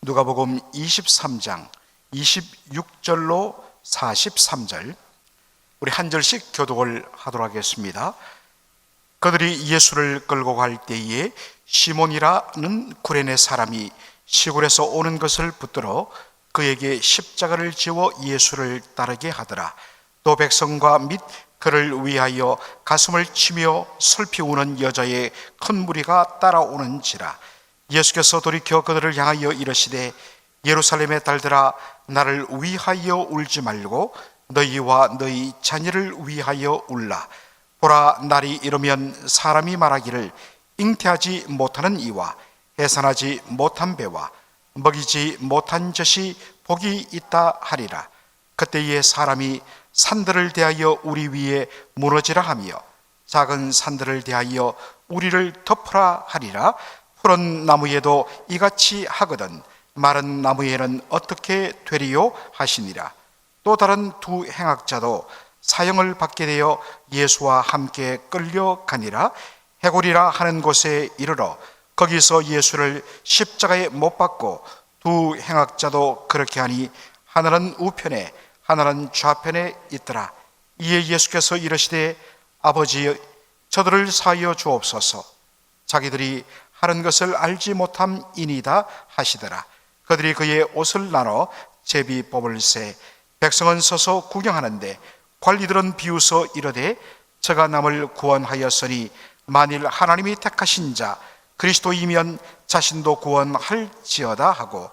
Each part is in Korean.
누가복음 23장 26절로 43절, 우리 한 절씩 교독을 하도록 하겠습니다. 그들이 예수를 끌고 갈 때에 시몬이라는 구레네 사람이 시골에서 오는 것을 붙들어 그에게 십자가를 지워 예수를 따르게 하더라. 또 백성과 및 그를 위하여 가슴을 치며 슬피 우는 여자의 큰 무리가 따라오는지라. 예수께서 돌이켜 그들을 향하여 이르시되 예루살렘의 딸들아, 나를 위하여 울지 말고 너희와 너희 자녀를 위하여 울라. 보라, 날이 이르면 사람이 말하기를 잉태하지 못하는 이와 해산하지 못한 배와 먹이지 못한 젖이 복이 있다 하리라. 그때에 사람이 산들을 대하여 우리 위에 무너지라 하며 작은 산들을 대하여 우리를 덮으라 하리라. 푸른 나무에도 이같이 하거든 마른 나무에는 어떻게 되리요 하시니라. 또 다른 두 행악자도 사형을 받게 되어 예수와 함께 끌려가니라. 해골이라 하는 곳에 이르러 거기서 예수를 십자가에 못 박고 두 행악자도 그렇게 하니 하나는 우편에 하나는 좌편에 있더라. 이에 예수께서 이르시되 아버지, 저들을 사하여 주옵소서. 자기들이 하는 것을 알지 못함이니이다 하시더라. 그들이 그의 옷을 나눠 제비 뽑을새 백성은 서서 구경하는데 관리들은 비웃어 이르되 저가 남을 구원하였으니 만일 하나님이 택하신 자 그리스도이면 자신도 구원할지어다 하고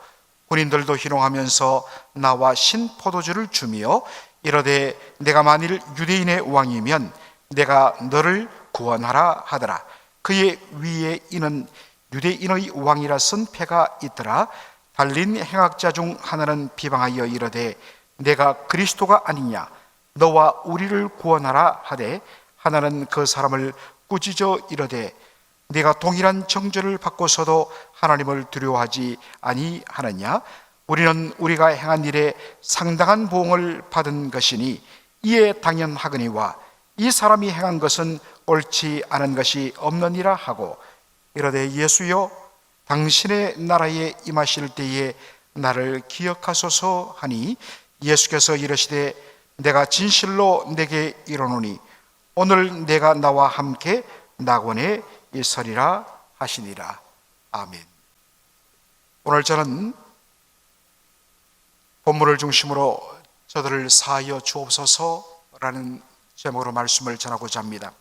군인들도 희롱하면서 나와 신포도주를 주며 이르되 내가 만일 유대인의 왕이면 내가 너를 구원하라 하더라. 그의 위에 이는 유대인의 왕이라 쓴 패가 있더라. 달린 행악자 중 하나는 비방하여 이르되 내가 그리스도가 아니냐, 너와 우리를 구원하라 하되 하나는 그 사람을 꾸짖어 이르되 네가 동일한 정죄를 받고서도 하나님을 두려워하지 아니하느냐? 우리는 우리가 행한 일에 상당한 보응을 받은 것이니 이에 당연하거니와 이 사람이 행한 것은 옳지 않은 것이 없느니라 하고 이르되 예수여, 당신의 나라에 임하실 때에 나를 기억하소서 하니 예수께서 이르시되 내가 진실로 내게 이르노니 오늘 내가 나와 함께 낙원에 있으리라 하시니라. 아멘. 오늘 저는 본문을 중심으로 저들을 사하여 주옵소서라는 제목으로 말씀을 전하고자 합니다.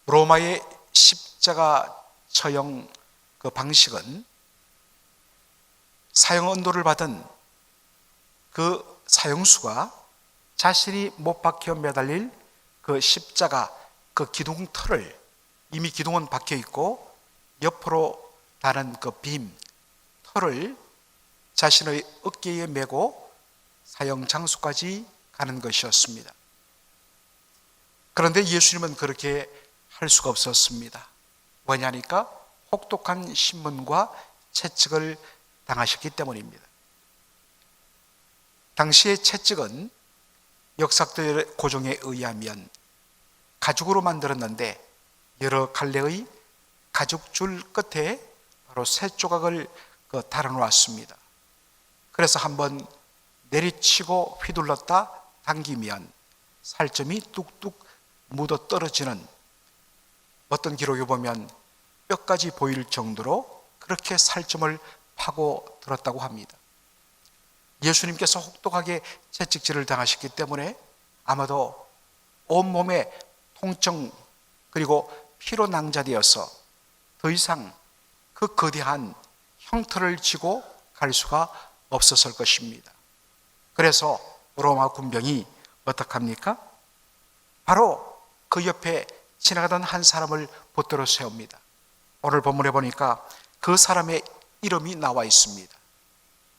로마의 십자가 처형 그 방식은 사형 언도를 받은 그 사형수가 자신이 못 박혀 매달릴 그 십자가 그 기둥털을, 이미 기둥은 박혀 있고 옆으로 다른 그 빔, 털을 자신의 어깨에 메고 사형 장소까지 가는 것이었습니다. 그런데 예수님은 그렇게 할 수가 없었습니다. 왜냐니까 혹독한 신문과 채찍을 당하셨기 때문입니다. 당시의 채찍은 역사들의 고정에 의하면 가죽으로 만들었는데 여러 갈래의 가죽줄 끝에 바로 새 조각을 달아놓았습니다. 그래서 한번 내리치고 휘둘렀다 당기면 살점이 뚝뚝 묻어 떨어지는, 어떤 기록에 보면 뼈까지 보일 정도로 그렇게 살점을 파고 들었다고 합니다. 예수님께서 혹독하게 채찍질을 당하셨기 때문에 아마도 온몸에 통증 그리고 피로 낭자되어서 더 이상 그 거대한 형틀을 지고 갈 수가 없었을 것입니다. 그래서 로마 군병이 어떻게 합니까? 바로 그 옆에 지나가던 한 사람을 붙들어 세웁니다. 오늘 본문에 보니까 그 사람의 이름이 나와 있습니다.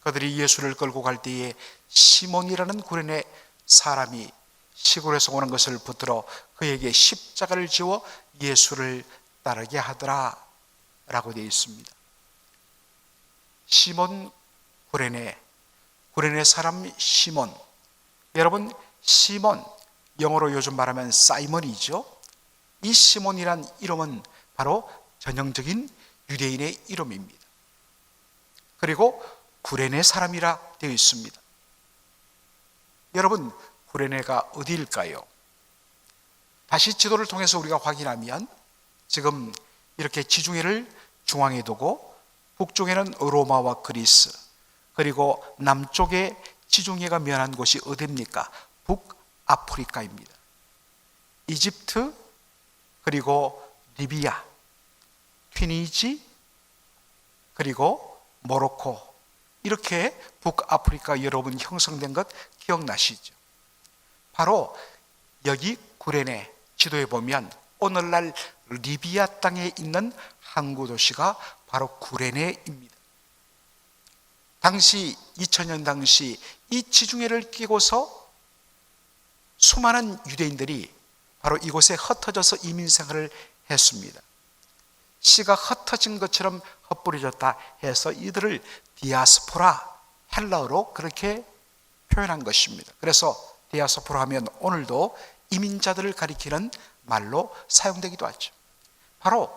그들이 예수를 끌고 갈 때에 시몬이라는 구레네 사람이 시골에서 오는 것을 붙들어 그에게 십자가를 지워 예수를 따르게 하더라 라고 되어 있습니다. 시몬 구레네 사람 시몬. 여러분, 시몬, 영어로 요즘 말하면 사이먼이죠. 이 시몬이란 이름은 바로 전형적인 유대인의 이름입니다. 그리고 구레네 사람이라 되어 있습니다. 여러분, 구레네가 어디일까요? 다시 지도를 통해서 우리가 확인하면 지금 이렇게 지중해를 중앙에 두고 북쪽에는 로마와 그리스, 그리고 남쪽에 지중해가 면한 곳이 어디입니까? 북아프리카입니다. 이집트, 그리고 리비아, 튀니지, 그리고 모로코, 이렇게 북아프리카 여러분 형성된 것 기억나시죠? 바로 여기 구레네 지도에 보면 오늘날 리비아 땅에 있는 항구 도시가 바로 구레네입니다. 당시 2000년 당시 이 지중해를 끼고서 수많은 유대인들이 바로 이곳에 흩어져서 이민 생활을 했습니다. 씨가 흩어진 것처럼 흩뿌려졌다 해서 이들을 디아스포라, 헬라어로 그렇게 표현한 것입니다. 그래서 디아스포라 하면 오늘도 이민자들을 가리키는 말로 사용되기도 하죠. 바로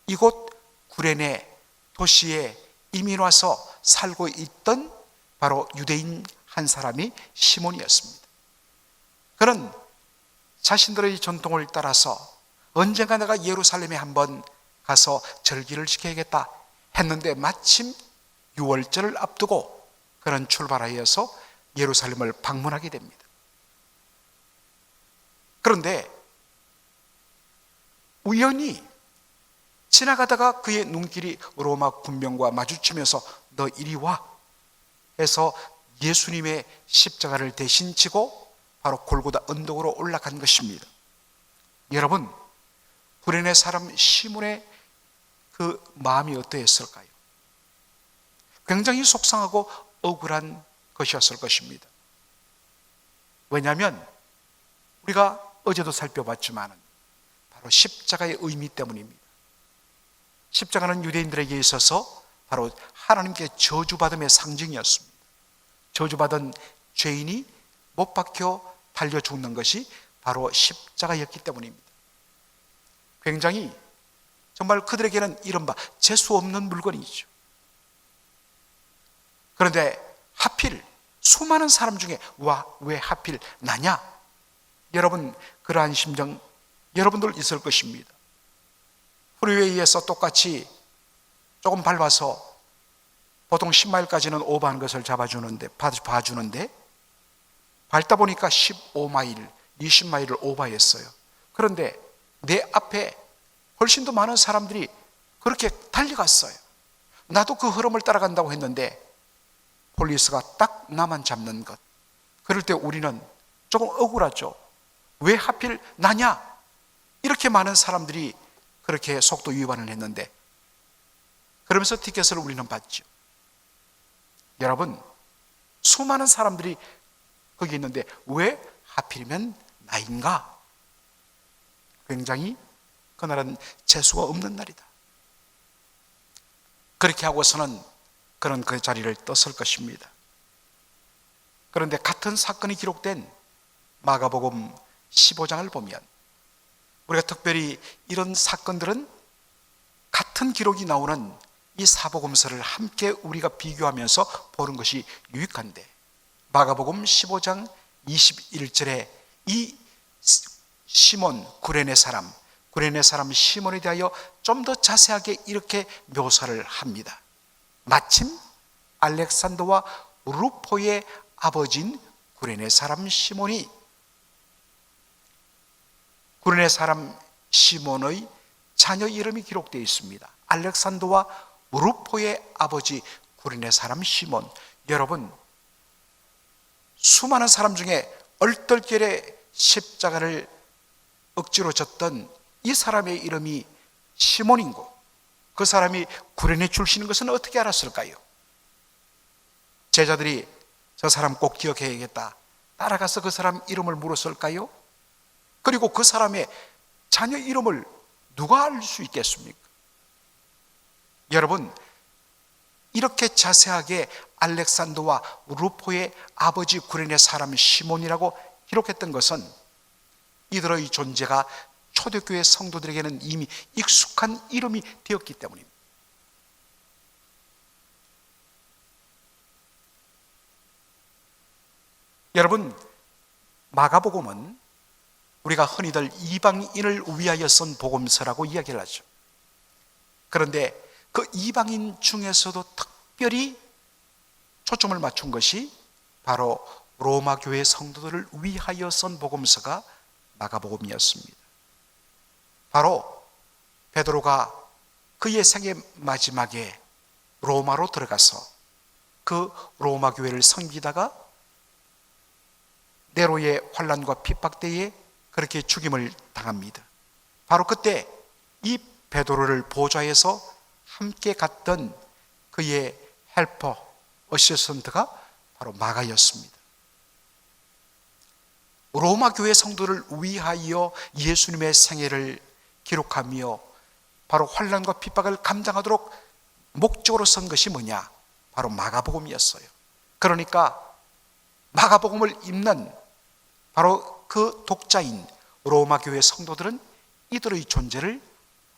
이곳 구레네 도시에 이민 와서 살고 있던 바로 유대인 한 사람이 시몬이었습니다. 그는 자신들의 전통을 따라서 언젠가 내가 예루살렘에 한번 가서 절기를 지켜야겠다 했는데 마침 6월절을 앞두고 그는 출발하여서 예루살렘을 방문하게 됩니다. 그런데 우연히 지나가다가 그의 눈길이 로마 군병과 마주치면서 너 이리 와 해서 예수님의 십자가를 대신 지고 바로 골고다 언덕으로 올라간 것입니다. 여러분, 구레네 사람 시몬의 그 마음이 어떠했을까요? 굉장히 속상하고 억울한 것이었을 것입니다. 왜냐하면 우리가 어제도 살펴봤지만 바로 십자가의 의미 때문입니다. 십자가는 유대인들에게 있어서 바로 하나님께 저주받음의 상징이었습니다. 저주받은 죄인이 못 박혀 달려 죽는 것이 바로 십자가였기 때문입니다. 굉장히 정말 그들에게는 이른바 재수 없는 물건이죠. 그런데 하필 수많은 사람 중에 왜 하필 나냐? 여러분, 그러한 심정 여러분들 있을 것입니다. 프리웨이에서 똑같이 조금 밟아서 보통 10마일까지는 오버하는 것을 봐주는데 밟다 보니까 15마일, 20마일을 오버했어요. 그런데 내 앞에 훨씬 더 많은 사람들이 그렇게 달려갔어요. 나도 그 흐름을 따라간다고 했는데 폴리스가 딱 나만 잡는 것. 그럴 때 우리는 조금 억울하죠. 왜 하필 나냐? 이렇게 많은 사람들이 그렇게 속도 위반을 했는데 그러면서 티켓을 우리는 받죠. 여러분, 수많은 사람들이 거기 있는데 왜 하필이면 나인가? 굉장히 그날은 재수가 없는 날이다. 그렇게 하고서는 그는 그 자리를 떴을 것입니다. 그런데 같은 사건이 기록된 마가복음 15장을 보면 우리가 특별히 이런 사건들은 같은 기록이 나오는 이 사복음서를 함께 우리가 비교하면서 보는 것이 유익한데 마가복음 15장 21절에 이 시몬 구레네 사람 시몬에 대하여 좀 더 자세하게 이렇게 묘사를 합니다. 마침 알렉산더와 루포의 아버지인 구레네 사람 시몬이 구레네 사람 시몬의 자녀 이름이 기록되어 있습니다. 알렉산더와 루포의 아버지 구레네 사람 시몬. 여러분, 수많은 사람 중에 얼떨결에 십자가를 억지로 졌던 이 사람의 이름이 시몬이고 그 사람이 구레네 출신인 것은 어떻게 알았을까요? 제자들이 저 사람 꼭 기억해야겠다 따라가서 그 사람 이름을 물었을까요? 그리고 그 사람의 자녀 이름을 누가 알 수 있겠습니까? 여러분, 이렇게 자세하게 알렉산더와 루포의 아버지 구레네 사람 시몬이라고 기록했던 것은 이들의 존재가 초대교회 성도들에게는 이미 익숙한 이름이 되었기 때문입니다. 여러분, 마가복음은 우리가 흔히들 이방인을 위하여 쓴 복음서라고 이야기를 하죠. 그런데 그 이방인 중에서도 특별히 초점을 맞춘 것이 바로 로마 교회 성도들을 위하여 쓴 복음서가 마가복음이었습니다. 바로 베드로가 그의 생애 마지막에 로마로 들어가서 그 로마 교회를 섬기다가 네로의 환난과 핍박 때에 그렇게 죽임을 당합니다. 바로 그때 이 베드로를 보좌해서 함께 갔던 그의 헬퍼, 어시스턴트가 바로 마가였습니다. 로마 교회 성도를 위하여 예수님의 생애를 기록하며 바로 환난과 핍박을 감당하도록 목적으로 쓴 것이 뭐냐? 바로 마가복음이었어요. 그러니까 마가복음을 읽는 바로 그 독자인 로마 교회 성도들은 이들의 존재를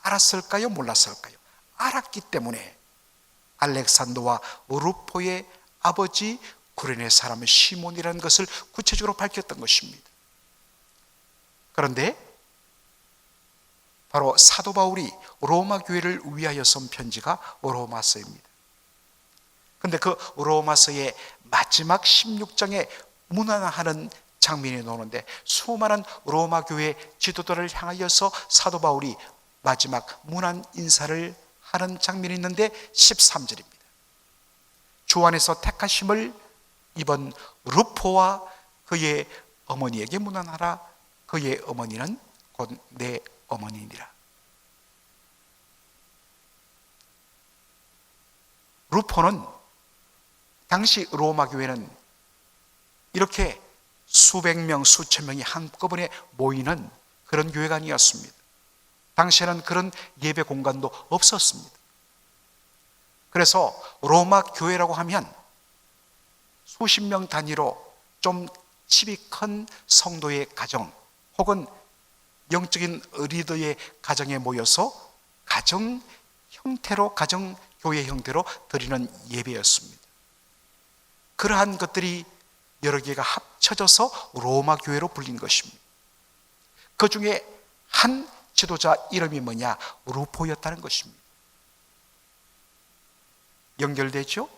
알았을까요? 몰랐을까요? 알았기 때문에 알렉산더와 루포의 아버지 구레네 사람 시몬이라는 것을 구체적으로 밝혔던 것입니다. 그런데 바로 사도 바울이 로마 교회를 위하여 쓴 편지가 로마서입니다. 그런데 그 로마서의 마지막 16장에 문안하는 장면이 나오는데 수많은 로마 교회 지도자를 향하여서 사도 바울이 마지막 문안 인사를 하는 장면이 있는데 13절입니다. 주 안에서 택하심을 입은 루포와 그의 어머니에게 문안하라. 그의 어머니는 곧 내 어머니니라. 루포는 당시 로마 교회는 이렇게 수백 명, 수천 명이 한꺼번에 모이는 그런 교회가 아니었습니다. 당시에는 그런 예배 공간도 없었습니다. 그래서 로마 교회라고 하면 수십 명 단위로 좀 집이 큰 성도의 가정 혹은 영적인 리더의 가정에 모여서 가정 형태로, 가정 교회 형태로 드리는 예배였습니다. 그러한 것들이 여러 개가 합쳐져서 로마 교회로 불린 것입니다. 그 중에 한 지도자 이름이 뭐냐? 루포였다는 것입니다. 연결되죠?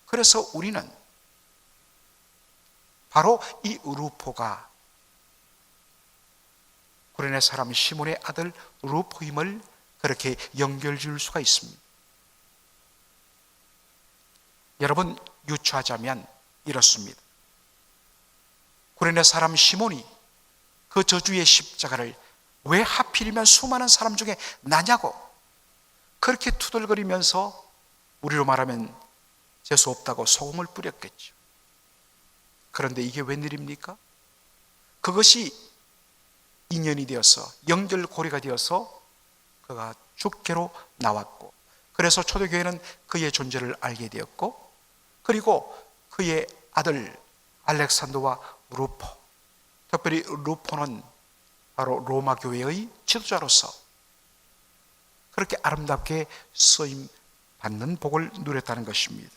그래서 우리는 바로 이 루포가 구레네 사람 시몬의 아들 루포임을 그렇게 연결지을 수가 있습니다. 여러분, 유추하자면 이렇습니다. 구레네 사람 시몬이 그 저주의 십자가를 왜 하필이면 수많은 사람 중에 나냐고 그렇게 투덜거리면서 우리로 말하면 재수 없다고 소금을 뿌렸겠죠. 그런데 이게 웬일입니까? 그것이 인연이 되어서 연결고리가 되어서 그가 죽게로 나왔고, 그래서 초대교회는 그의 존재를 알게 되었고, 그리고 그의 아들 알렉산더와 루포, 특별히 루포는 바로 로마 교회의 지도자로서 그렇게 아름답게 쓰임 받는 복을 누렸다는 것입니다.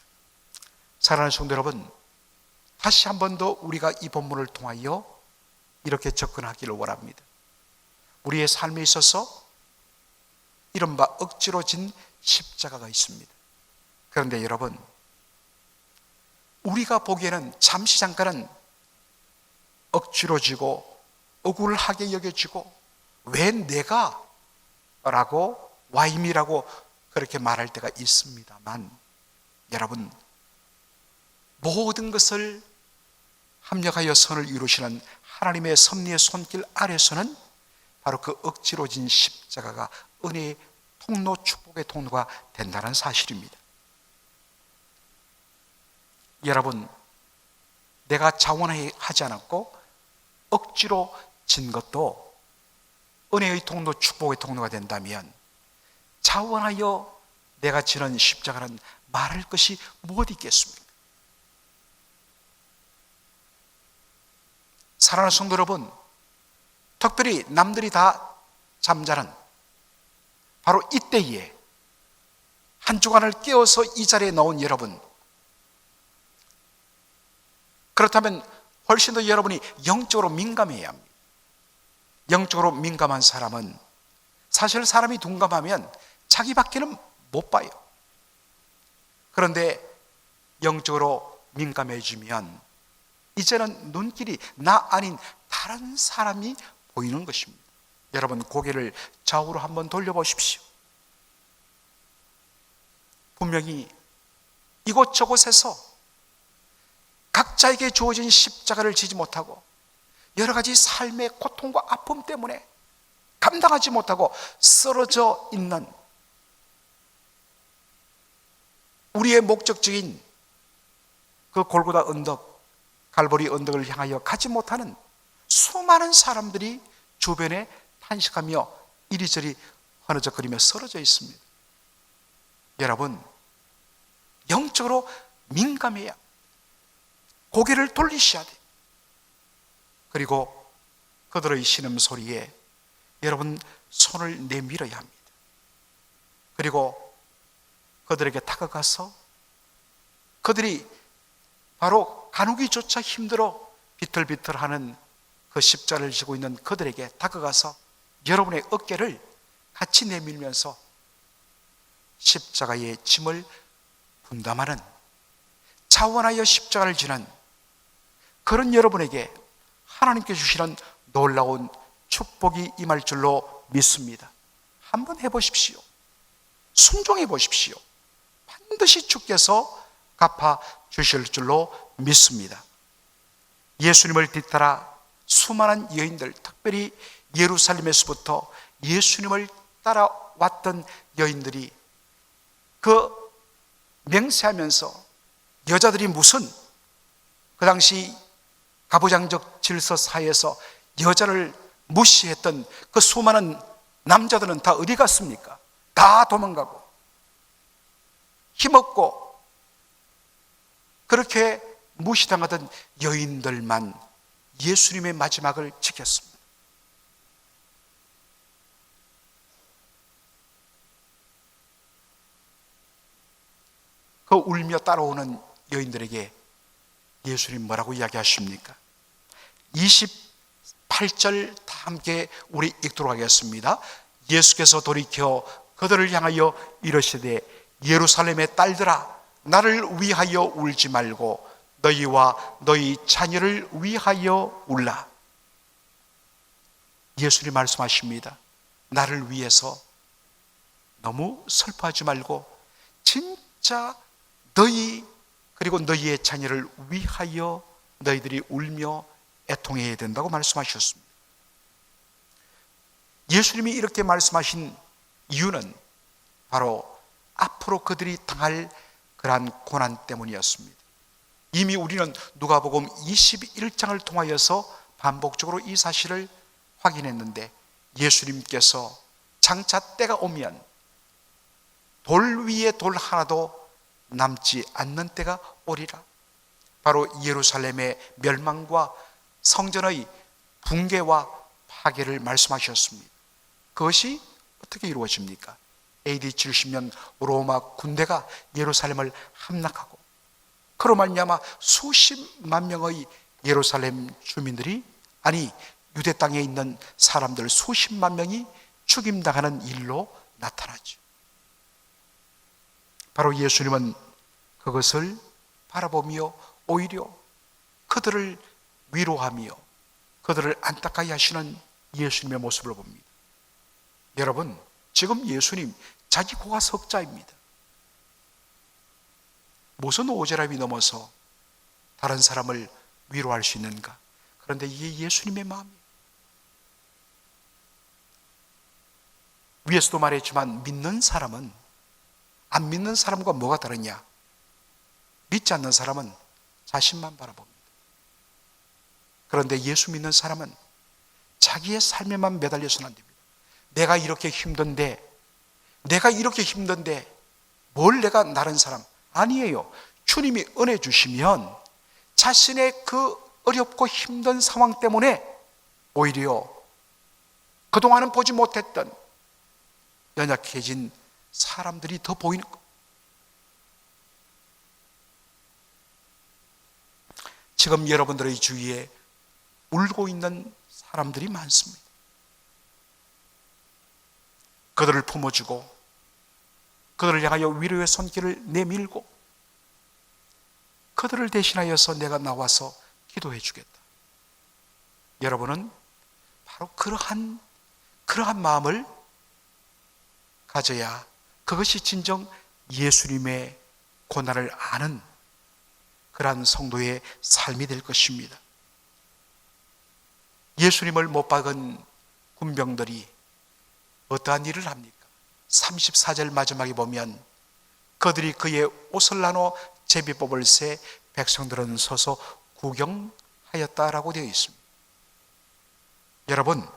사랑하는 성도 여러분, 다시 한 번 더 우리가 이 본문을 통하여 이렇게 접근하기를 원합니다. 우리의 삶에 있어서 이른바 억지로 진 십자가가 있습니다. 그런데 여러분, 우리가 보기에는 잠시 잠깐은 억지로 지고 억울하게 여겨지고 왜 내가? 라고 와임이라고 그렇게 말할 때가 있습니다만, 여러분, 모든 것을 합력하여 선을 이루시는 하나님의 섭리의 손길 아래서는 바로 그 억지로 진 십자가가 은혜의 통로, 축복의 통로가 된다는 사실입니다. 여러분, 내가 자원하지 않았고 억지로 진 것도 은혜의 통로, 축복의 통로가 된다면 자원하여 내가 지는 십자가는 말할 것이 무엇 있겠습니까? 사랑하는 성도 여러분, 특별히 남들이 다 잠자는 바로 이때에 한 주간을 깨워서 이 자리에 나온 여러분, 그렇다면 훨씬 더 여러분이 영적으로 민감해야 합니다. 영적으로 민감한 사람은 사실 사람이 둔감하면 자기밖에는 못 봐요. 그런데 영적으로 민감해지면 이제는 눈길이 나 아닌 다른 사람이 보이는 것입니다. 여러분 고개를 좌우로 한번 돌려보십시오. 분명히 이곳저곳에서 각자에게 주어진 십자가를 지지 못하고 여러 가지 삶의 고통과 아픔 때문에 감당하지 못하고 쓰러져 있는 우리의 목적지인 그 골고다 언덕, 갈보리 언덕을 향하여 가지 못하는 수많은 사람들이 주변에 탄식하며 이리저리 허느적거리며 쓰러져 있습니다. 여러분, 영적으로 민감해야 고개를 돌리셔야 돼요. 그리고 그들의 신음소리에 여러분 손을 내밀어야 합니다. 그리고 그들에게 다가가서 그들이 바로 가누기조차 힘들어 비틀비틀하는 그 십자를 지고 있는 그들에게 다가가서 여러분의 어깨를 같이 내밀면서 십자가의 짐을 분담하는, 자원하여 십자가를 지는 그런 여러분에게 하나님께 주시는 놀라운 축복이 임할 줄로 믿습니다. 한번 해보십시오. 순종해 보십시오. 반드시 주께서 갚아 주실 줄로 믿습니다. 예수님을 뒤따라 수많은 여인들, 특별히 예루살렘에서부터 예수님을 따라왔던 여인들이 그 맹세하면서 여자들이 무슨 그 당시 가부장적 질서 사이에서 여자를 무시했던 그 수많은 남자들은 다 어디 갔습니까? 다 도망가고 힘없고 그렇게 무시당하던 여인들만 예수님의 마지막을 지켰습니다. 그 울며 따라오는 여인들에게 예수님 뭐라고 이야기하십니까? 28절 다 함께 우리 읽도록 하겠습니다. 예수께서 돌이켜 그들을 향하여 이르시되 예루살렘의 딸들아 나를 위하여 울지 말고 너희와 너희 자녀를 위하여 울라. 예수님 말씀하십니다. 나를 위해서 너무 슬퍼하지 말고 진짜 너희 그리고 너희의 자녀를 위하여 너희들이 울며 애통해야 된다고 말씀하셨습니다. 예수님이 이렇게 말씀하신 이유는 바로 앞으로 그들이 당할 그러한 고난 때문이었습니다. 이미 우리는 누가복음 21장을 통하여서 반복적으로 이 사실을 확인했는데 예수님께서 장차 때가 오면 돌 위에 돌 하나도 남지 않는 때가 오리라. 바로 예루살렘의 멸망과 성전의 붕괴와 파괴를 말씀하셨습니다. 그것이 어떻게 이루어집니까? AD 70년 로마 군대가 예루살렘을 함락하고 그로 말미암아 수십만 명의 예루살렘 주민들이 아니 유대 땅에 있는 사람들 수십만 명이 죽임당하는 일로 나타나죠. 바로 예수님은 그것을 바라보며 오히려 그들을 위로하며 그들을 안타까이 하시는 예수님의 모습을 봅니다. 여러분, 지금 예수님 자기 고가 석자입니다. 무슨 오지랖이 넘어서 다른 사람을 위로할 수 있는가? 그런데 이게 예수님의 마음이에요. 위에서도 말했지만 믿는 사람은 안 믿는 사람과 뭐가 다르냐? 믿지 않는 사람은 자신만 바라봅니다. 그런데 예수 믿는 사람은 자기의 삶에만 매달려서는 안 됩니다. 내가 이렇게 힘든데 뭘 내가 다른 사람? 아니에요. 주님이 은혜 주시면 자신의 그 어렵고 힘든 상황 때문에 오히려 그동안은 보지 못했던 연약해진 사람들이 더 보이는 것. 지금 여러분들의 주위에 울고 있는 사람들이 많습니다. 그들을 품어주고 그들을 향하여 위로의 손길을 내밀고 그들을 대신하여서 내가 나와서 기도해 주겠다. 여러분은 바로 그러한 마음을 가져야 그것이 진정 예수님의 고난을 아는 그러한 성도의 삶이 될 것입니다. 예수님을 못 박은 군병들이 어떠한 일을 합니까? 34절 마지막에 보면 그들이 그의 옷을 나눠 제비 뽑을 새 백성들은 서서 구경하였다라고 되어 있습니다. 여러분,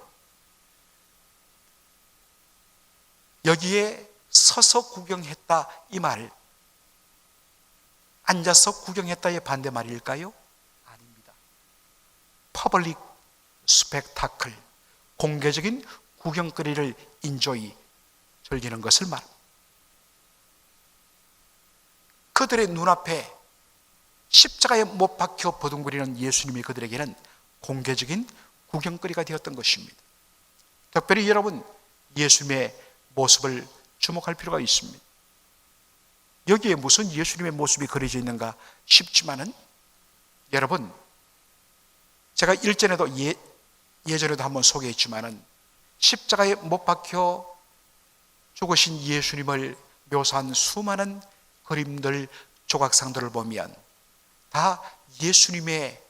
여기에 서서 구경했다 이 말, 앉아서 구경했다의 반대말일까요? 아닙니다. 퍼블릭 스펙타클, 공개적인 구경거리를 인조이, 즐기는 것을 말합니다. 그들의 눈앞에 십자가에 못 박혀 버둥거리는 예수님이 그들에게는 공개적인 구경거리가 되었던 것입니다. 특별히 여러분, 예수님의 모습을 주목할 필요가 있습니다. 여기에 무슨 예수님의 모습이 그려져 있는가 싶지만은, 여러분, 제가 일전에도 예전에도 한번 소개했지만은 십자가에 못 박혀 죽으신 예수님을 묘사한 수많은 그림들, 조각상들을 보면 다 예수님의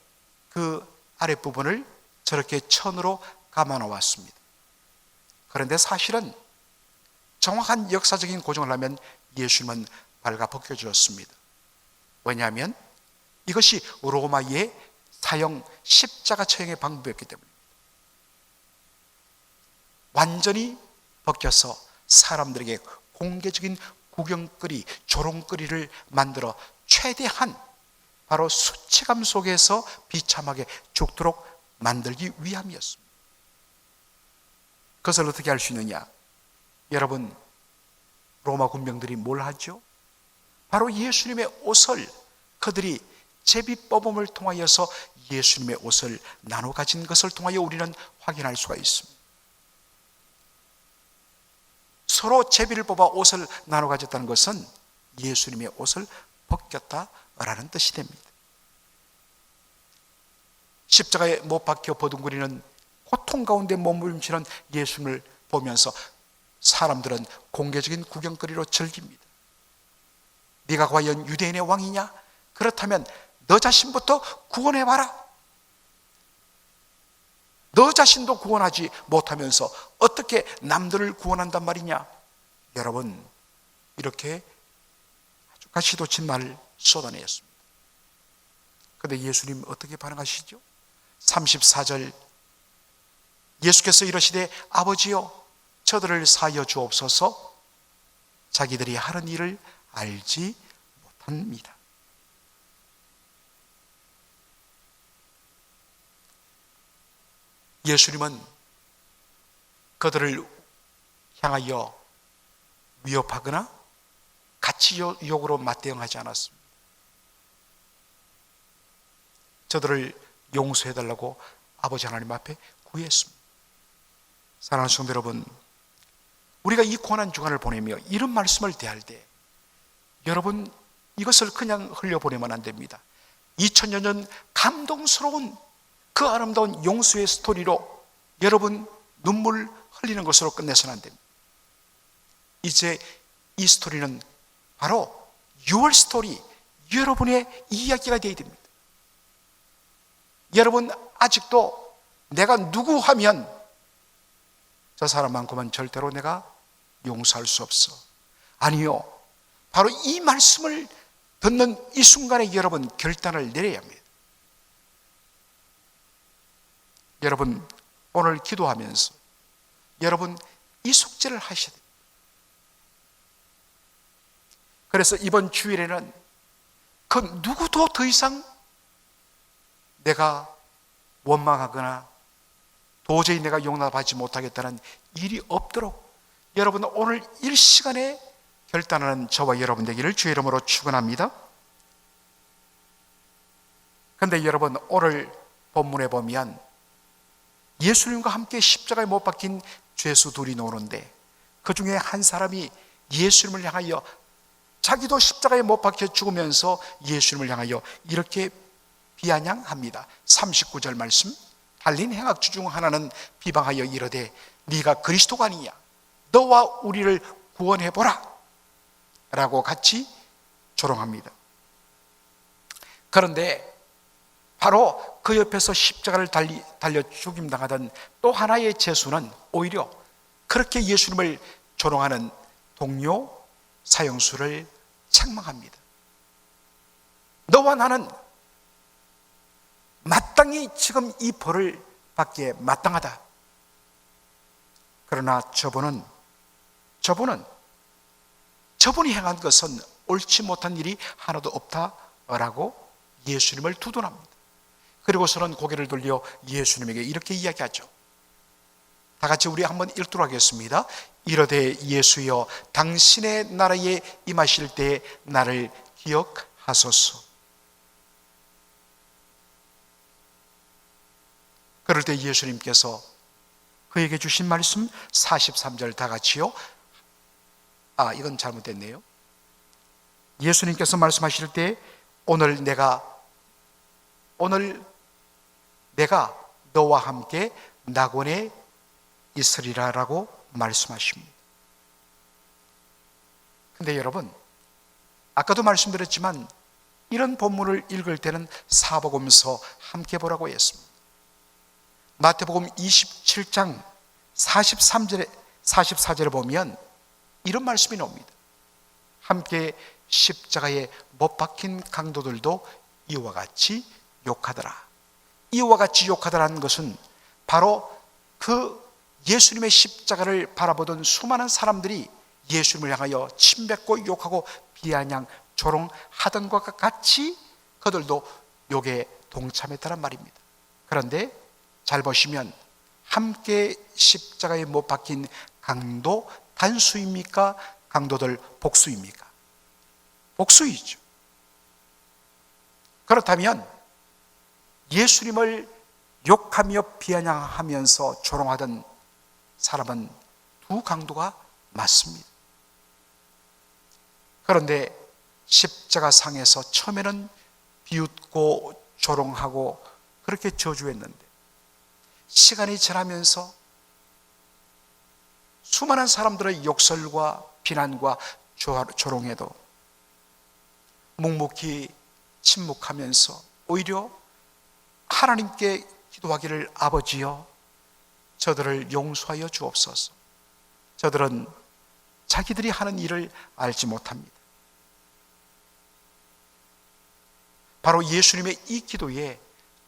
그 아랫부분을 저렇게 천으로 감아 놓았습니다. 그런데 사실은 정확한 역사적인 고정을 하면 예수님은 발가 벗겨졌습니다. 왜냐하면 이것이 로마의 사형 십자가 처형의 방법이었기 때문입니다. 완전히 벗겨서 사람들에게 공개적인 구경거리, 조롱거리를 만들어 최대한 바로 수치감 속에서 비참하게 죽도록 만들기 위함이었습니다. 그것을 어떻게 할 수 있느냐? 여러분, 로마 군병들이 뭘 하죠? 바로 예수님의 옷을 그들이 제비뽑음을 통하여서 예수님의 옷을 나눠 가진 것을 통하여 우리는 확인할 수가 있습니다. 서로 제비를 뽑아 옷을 나눠 가졌다는 것은 예수님의 옷을 벗겼다라는 뜻이 됩니다. 십자가에 못 박혀 버둥거리는 고통 가운데 몸부림치는 예수님을 보면서 사람들은 공개적인 구경거리로 즐깁니다. 네가 과연 유대인의 왕이냐? 그렇다면 너 자신부터 구원해봐라. 너 자신도 구원하지 못하면서 어떻게 남들을 구원한단 말이냐? 여러분, 이렇게 아주 가시도친 말을 쏟아내었습니다. 그런데 예수님 어떻게 반응하시죠? 34절, 예수께서 이러시되 아버지여 저들을 사하여 주옵소서, 자기들이 하는 일을 알지 못합니다. 예수님은 그들을 향하여 위협하거나 가치 욕으로 맞대응하지 않았습니다. 저들을 용서해달라고 아버지 하나님 앞에 구했습니다. 사랑하는 성도 여러분, 우리가 이 고난 주간을 보내며 이런 말씀을 대할 때 여러분, 이것을 그냥 흘려보내면 안 됩니다. 2000여 년 감동스러운 그 아름다운 용서의 스토리로 여러분 눈물 흘리는 것으로 끝내서는 안 됩니다. 이제 이 스토리는 바로 6월 스토리, 여러분의 이야기가 되어야 됩니다. 여러분, 아직도 내가 누구 하면 저 사람만큼은 절대로 내가 용서할 수 없어. 아니요, 바로 이 말씀을 듣는 이 순간에 여러분 결단을 내려야 합니다. 여러분, 오늘 기도하면서 여러분 이 숙제를 하셔야 됩니다. 그래서 이번 주일에는 그 누구도 더 이상 내가 원망하거나 도저히 내가 용납하지 못하겠다는 일이 없도록 여러분 오늘 일시간에 결단하는 저와 여러분 되기를 주의 이름으로 축원합니다. 그런데 여러분, 오늘 본문에 보면 예수님과 함께 십자가에 못 박힌 죄수 둘이 나오는데, 그 중에 한 사람이 예수님을 향하여, 자기도 십자가에 못 박혀 죽으면서 예수님을 향하여 이렇게 비아냥합니다. 39절 말씀, 달린 행악주 중 하나는 비방하여 이르되 네가 그리스도가 아니냐, 너와 우리를 구원해보라 라고 같이 조롱합니다. 그런데 바로 그 옆에서 십자가를 달려 죽임당하던 또 하나의 죄수는 오히려 그렇게 예수님을 조롱하는 동료 사형수를 책망합니다. 너와 나는 마땅히 지금 이 벌을 받기에 마땅하다. 그러나 저분이 행한 것은 옳지 못한 일이 하나도 없다라고 예수님을 두둔합니다. 그리고서는 고개를 돌려 예수님에게 이렇게 이야기하죠. 다 같이 우리 한번 읽도록 하겠습니다. 이르되 예수여, 당신의 나라에 임하실 때 나를 기억하소서. 그럴 때 예수님께서 그에게 주신 말씀 43절 다 같이요. 이건 잘못됐네요. 예수님께서 말씀하실 때 오늘 내가 너와 함께 낙원에 있으리라 라고 말씀하십니다. 근데 여러분, 아까도 말씀드렸지만 이런 본문을 읽을 때는 사복음서 함께 보라고 했습니다. 마태복음 27장 44절에 보면 이런 말씀이 나옵니다. 함께 십자가에 못 박힌 강도들도 이와 같이 욕하더라. 이와 같이 욕하더라는 것은 바로 그 예수님의 십자가를 바라보던 수많은 사람들이 예수님을 향하여 침뱉고 욕하고 비아냥 조롱하던 것과 같이 그들도 욕에 동참했다는 말입니다. 그런데 잘 보시면 함께 십자가에 못 박힌 강도 단수입니까? 강도들 복수입니까? 복수이죠. 그렇다면 예수님을 욕하며 비아냥하면서 조롱하던 사람은 두 강도가 맞습니다. 그런데 십자가 상에서 처음에는 비웃고 조롱하고 그렇게 저주했는데 시간이 지나면서 수많은 사람들의 욕설과 비난과 조롱에도 묵묵히 침묵하면서 오히려 하나님께 기도하기를 아버지여 저들을 용서하여 주옵소서. 저들은 자기들이 하는 일을 알지 못합니다. 바로 예수님의 이 기도에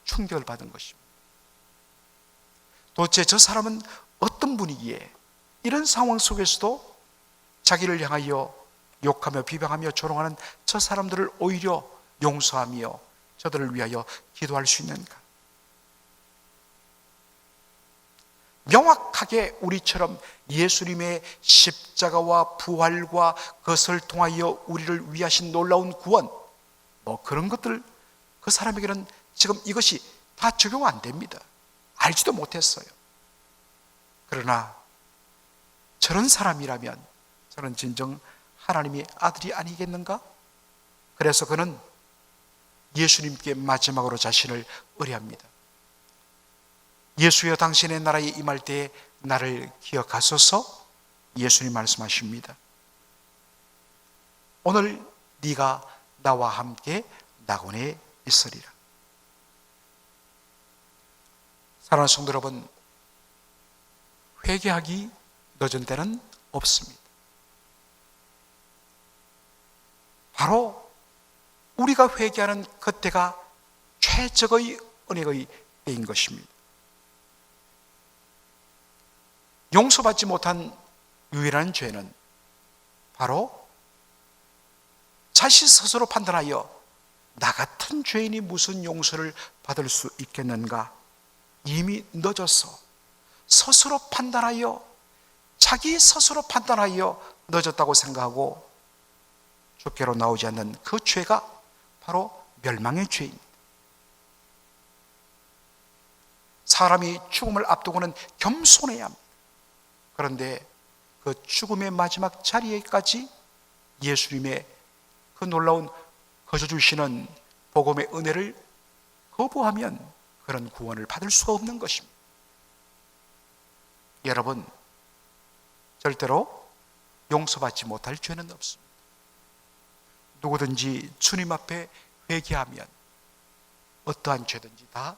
충격을 받은 것입니다. 도대체 저 사람은 어떤 분위기에 이런 상황 속에서도 자기를 향하여 욕하며 비방하며 조롱하는 저 사람들을 오히려 용서하며 저들을 위하여 기도할 수 있는가? 명확하게 우리처럼 예수님의 십자가와 부활과 그것을 통하여 우리를 위하신 놀라운 구원, 그런 것들 그 사람에게는 지금 이것이 다 적용 안 됩니다. 알지도 못했어요. 그러나 저런 사람이라면 저는 진정 하나님의 아들이 아니겠는가? 그래서 그는 예수님께 마지막으로 자신을 의뢰합니다. 예수여, 당신의 나라에 임할 때에 나를 기억하소서. 예수님 말씀하십니다. 오늘 네가 나와 함께 낙원에 있으리라. 사랑하는 성도 여러분, 회개하기 늦은 때는 없습니다. 바로 우리가 회개하는 그때가 최적의 은혜의 때인 것입니다. 용서받지 못한 유일한 죄는 바로 자신 스스로 판단하여 나 같은 죄인이 무슨 용서를 받을 수 있겠는가? 이미 늦어서 스스로 판단하여 자기 스스로 판단하여 늦었다고 생각하고 주께로 나오지 않는 그 죄가 바로 멸망의 죄입니다. 사람이 죽음을 앞두고는 겸손해야 합니다. 그런데 그 죽음의 마지막 자리에까지 예수님의 그 놀라운 거저주시는 복음의 은혜를 거부하면 그런 구원을 받을 수가 없는 것입니다. 여러분, 절대로 용서받지 못할 죄는 없습니다. 누구든지 주님 앞에 회개하면 어떠한 죄든지 다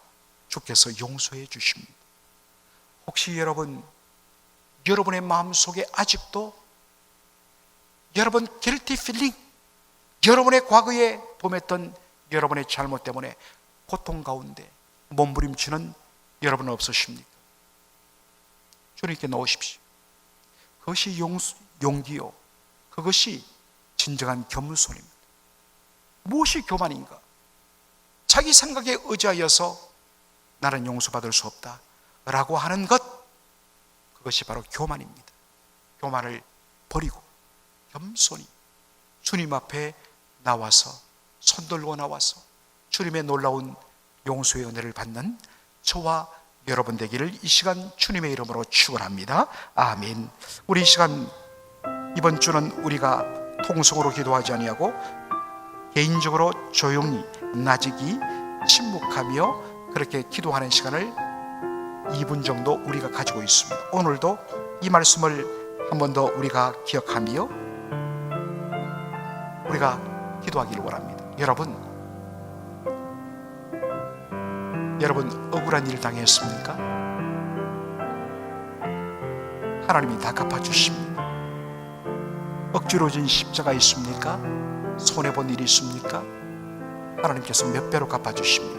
주께서 용서해 주십니다. 혹시 여러분의 마음속에 아직도 여러분 guilty feeling, 여러분의 과거에 범했던 여러분의 잘못 때문에 고통 가운데 몸부림치는 여러분 없으십니까? 주님께 놓으십시오. 그것이 용기요, 그것이 진정한 겸손입니다. 무엇이 교만인가? 자기 생각에 의지하여서 나는 용서받을 수 없다 라고 하는 것, 그것이 바로 교만입니다. 교만을 버리고 겸손히 주님 앞에 나와서, 손들고 나와서 주님의 놀라운 용서의 은혜를 받는 저와 여러분 되기를 이 시간 주님의 이름으로 축원합니다. 아멘. 우리 이 시간, 이번 주는 우리가 통성으로 기도하지 아니하고 개인적으로 조용히 나직이 침묵하며 그렇게 기도하는 시간을 2분 정도 우리가 가지고 있습니다. 오늘도 이 말씀을 한 번 더 우리가 기억하며 우리가 기도하기를 원합니다. 여러분 억울한 일 당했습니까? 하나님이 다 갚아주십니다. 억지로 진 십자가 있습니까? 손해본 일이 있습니까? 하나님께서 몇 배로 갚아주십니다.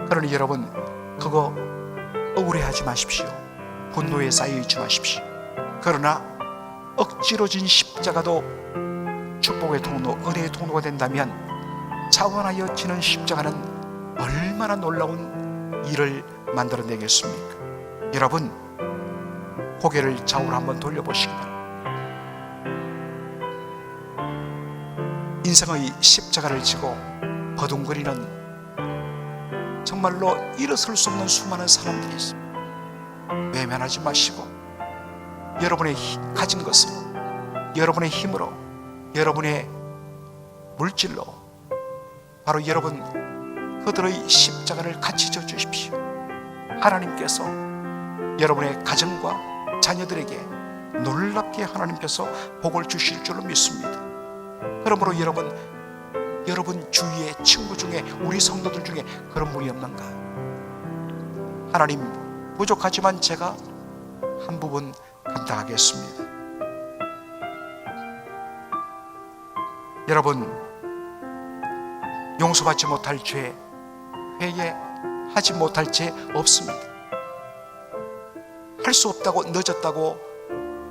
그러니 여러분, 그거 억울해하지 마십시오. 분노에 쌓여있지 마십시오. 그러나 억지로 진 십자가도 축복의 통로, 은혜의 통로가 된다면 자원하여 지는 십자가는 얼마나 놀라운 일을 만들어내겠습니까? 여러분, 고개를 좌우로 한번 돌려보시기 바랍니다. 인생의 십자가를 지고 버둥거리는 정말로 일어설 수 없는 수많은 사람들이 있습니다. 외면하지 마시고 여러분의 가진 것으로, 여러분의 힘으로, 여러분의 물질로 바로 여러분 그들의 십자가를 같이 져 주십시오. 하나님께서 여러분의 가정과 자녀들에게 놀랍게 하나님께서 복을 주실 줄로 믿습니다. 그러므로 여러분 주위의 친구 중에, 우리 성도들 중에 그런 분이 없는가? 하나님, 부족하지만 제가 한 부분 감당하겠습니다. 여러분, 용서받지 못할 죄, 회개하지 못할 죄 없습니다. 할 수 없다고, 늦었다고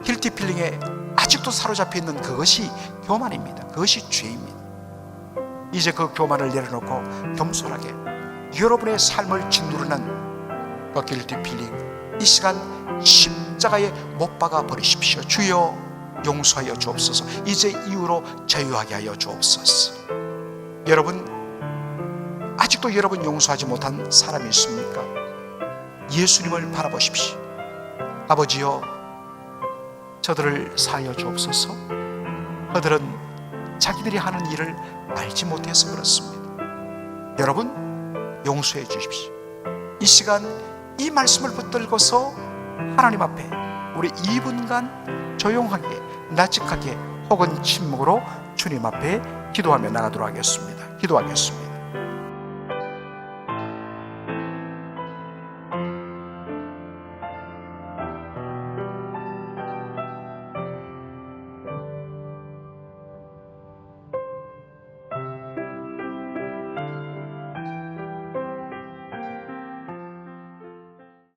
길티 필링에 아직도 사로잡혀 있는 그것이 교만입니다. 그것이 죄입니다. 이제 그 교만을 내려놓고 겸손하게 여러분의 삶을 짓누르는 그 길티 필링, 이 시간 십자가에 못 박아 버리십시오. 주여 용서하여 주옵소서. 이제 이후로 자유하게 하여 주옵소서. 여러분, 아직도 여러분 용서하지 못한 사람이 있습니까? 예수님을 바라보십시오. 아버지여, 저들을 사하여 주옵소서. 그들은 자기들이 하는 일을 알지 못해서 그렇습니다. 여러분, 용서해 주십시오. 이 시간 이 말씀을 붙들고서 하나님 앞에 우리 2분간 조용하게, 나직하게 혹은 침묵으로 주님 앞에 기도하며 나가도록 하겠습니다. 기도하겠습니다.